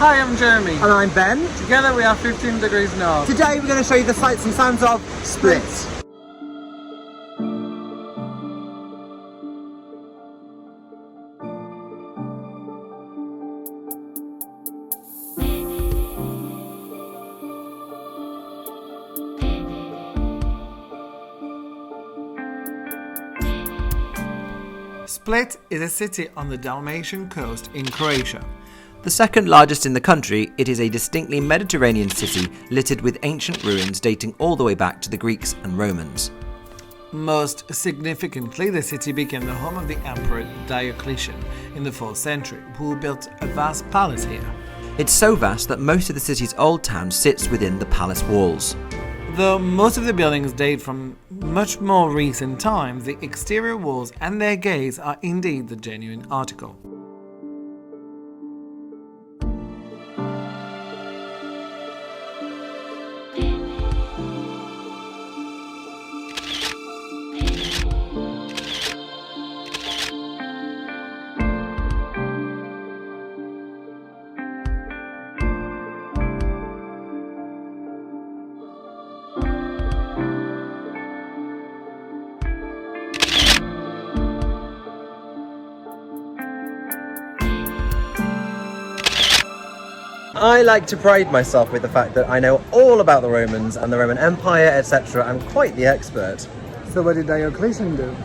Hi, I'm Jeremy. And I'm Ben. Together we are 15 degrees north. Today we're going to show you the sights and sounds of Split. Split is a city on the Dalmatian Coast in Croatia. The second largest in the country, it is a distinctly Mediterranean city littered with ancient ruins dating all the way back to the Greeks and Romans. Most significantly, the city became the home of the Emperor Diocletian in the 4th century, who built a vast palace here. It's so vast that most of the city's old town sits within the palace walls. Though most of the buildings date from much more recent times, the exterior walls and their gates are indeed the genuine article. I like to pride myself with the fact that I know all about the Romans and the Roman Empire, etc. I'm quite the expert. So what did Diocletian do?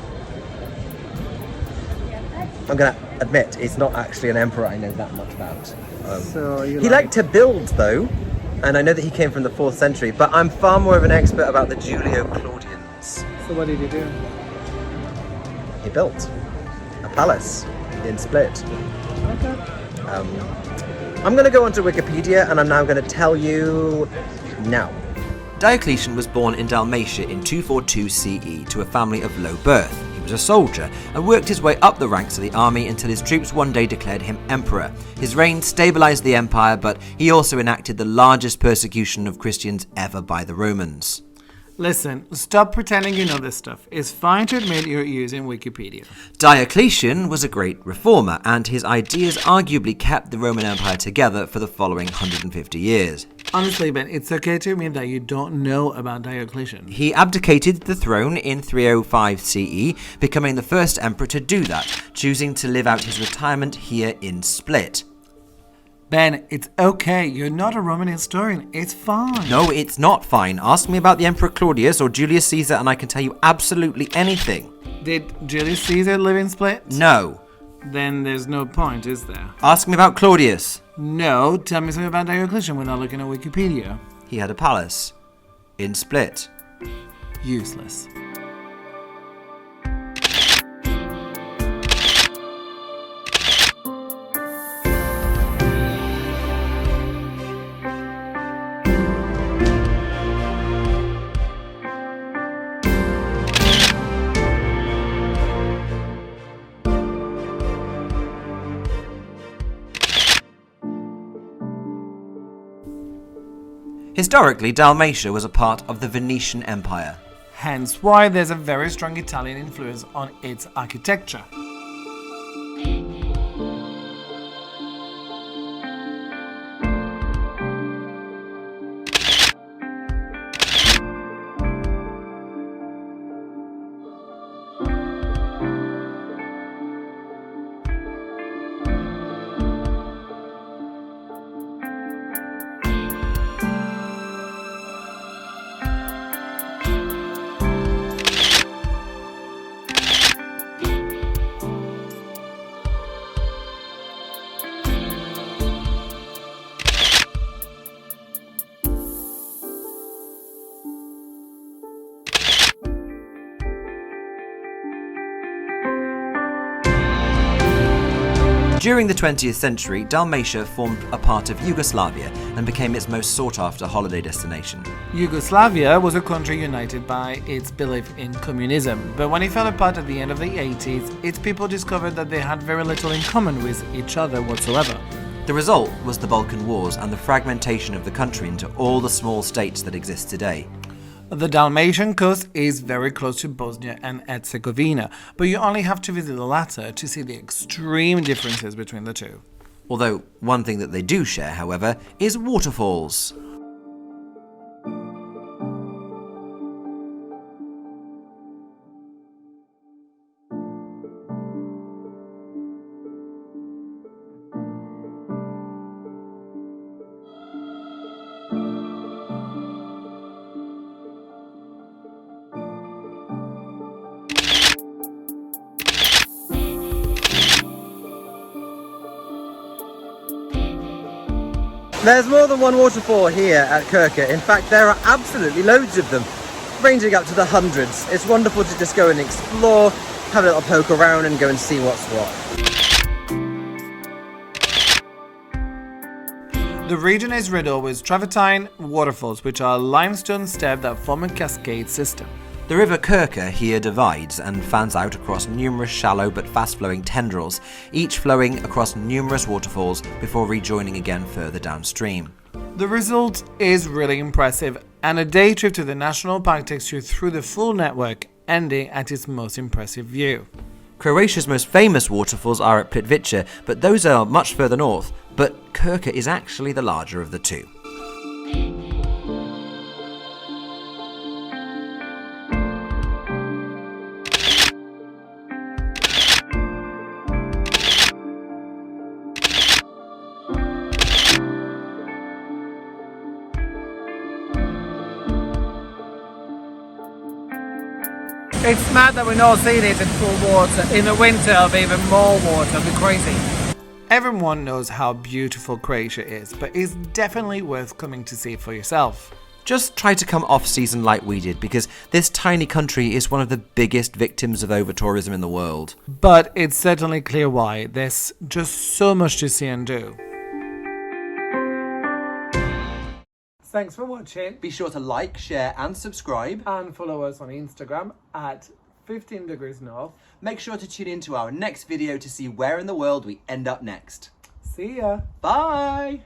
I'm going to admit, he's not actually an emperor I know that much about. He like liked to build, though, and I know that he came from the 4th century, but I'm far more of an expert about the Julio-Claudians. So what did he do? He built a palace in Split. Okay. I'm going to go onto Wikipedia and I'm now going to tell you now. Diocletian was born in Dalmatia in 242 CE to a family of low birth. He was a soldier and worked his way up the ranks of the army until his troops one day declared him emperor. His reign stabilized the empire, but he also enacted the largest persecution of Christians ever by the Romans. Listen, stop pretending you know this stuff. It's fine to admit you're using Wikipedia. Diocletian was a great reformer, and his ideas arguably kept the Roman Empire together for the following 150 years. Honestly, Ben, it's okay to admit that you don't know about Diocletian. He abdicated the throne in 305 CE, becoming the first emperor to do that, choosing to live out his retirement here in Split. Ben, it's okay. You're not a Roman historian. It's fine. No, it's not fine. Ask me about the Emperor Claudius or Julius Caesar and I can tell you absolutely anything. Did Julius Caesar live in Split? No. Then there's no point, is there? Ask me about Claudius. No, tell me something about Diocletian. We're not looking at Wikipedia. He had a palace in Split. Useless. Historically, Dalmatia was a part of the Venetian Empire. Hence why there's a very strong Italian influence on its architecture. During the 20th century, Dalmatia formed a part of Yugoslavia and became its most sought-after holiday destination. Yugoslavia was a country united by its belief in communism, but when it fell apart at the end of the 80s, its people discovered that they had very little in common with each other whatsoever. The result was the Balkan Wars and the fragmentation of the country into all the small states that exist today. The Dalmatian coast is very close to Bosnia and Herzegovina, but you only have to visit the latter to see the extreme differences between the two. Although one thing that they do share, however, is waterfalls. There's more than one waterfall here at Krka. In fact, there are absolutely loads of them, ranging up to the hundreds. It's wonderful to just go and explore, have a little poke around and go and see what's what. The region is riddled with travertine waterfalls, which are limestone steps that form a cascade system. The river Krka here divides and fans out across numerous shallow but fast-flowing tendrils, each flowing across numerous waterfalls before rejoining again further downstream. The result is really impressive, and a day trip to the national park takes you through the full network, ending at its most impressive view. Croatia's most famous waterfalls are at Plitvice, but those are much further north, but Krka is actually the larger of the two. It's mad that we're not seeing it in full water. In the winter, it'll be even more water. It'll be crazy. Everyone knows how beautiful Croatia is, but it's definitely worth coming to see for yourself. Just try to come off-season like we did, because this tiny country is one of the biggest victims of over-tourism in the world. But it's certainly clear why. There's just so much to see and do. Thanks for watching. Be sure to like, share and subscribe. And follow us on Instagram at 15 Degrees North. Make sure to tune in to our next video to see where in the world we end up next. See ya. Bye!